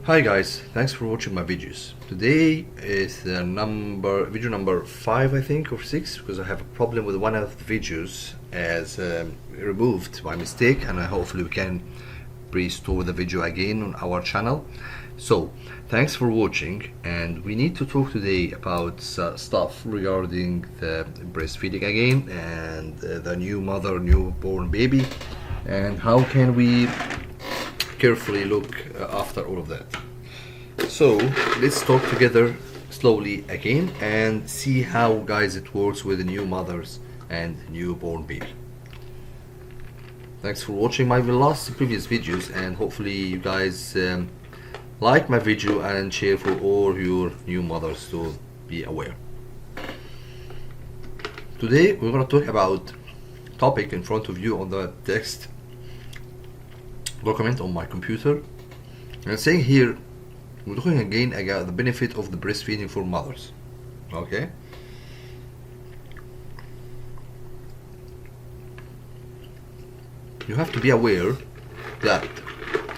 Hi guys, thanks for watching my videos. Today is the video number 5 I think, or 6, because I have a problem with one of the videos as removed by mistake, and hopefully we can restore the video again on our channel. So thanks for watching, and we need to talk today about stuff regarding the breastfeeding again, and the newborn baby, and how can we carefully look after all of that. So let's talk together slowly again and see how guys it works with the new mothers and newborn baby. Thanks for watching my previous videos, and hopefully you guys like my video and share for all your new mothers to be aware. Today we're going to talk about topic in front of you on the text document on my computer, and saying here we're talking again about the benefit of the breastfeeding for mothers. Okay, you have to be aware that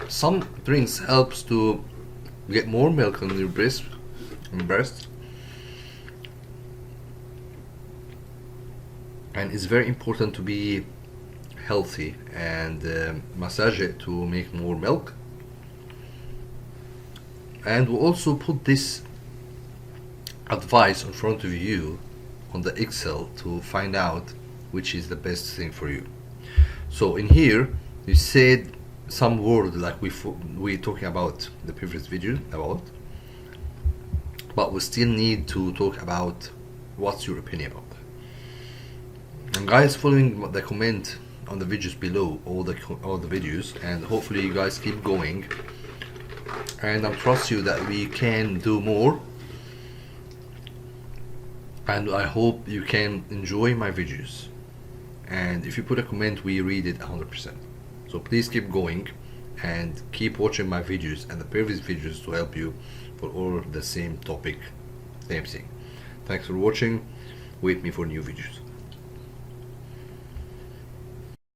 some drinks helps to get more milk on your breast, and it's very important to be healthy and massage it to make more milk. And we'll also put this advice in front of you on the Excel to find out which is the best thing for you. So in here you said some word like we talking about the previous video about, but we still need to talk about what's your opinion about that. And guys, following the comment on the videos below, all the videos, and hopefully you guys keep going, and I trust you that we can do more, and I hope you can enjoy my videos, and if you put a comment we read it 100%. So please keep going and keep watching my videos and the previous videos to help you for all the same topic, same thing. Thanks for watching. Wait me for new videos.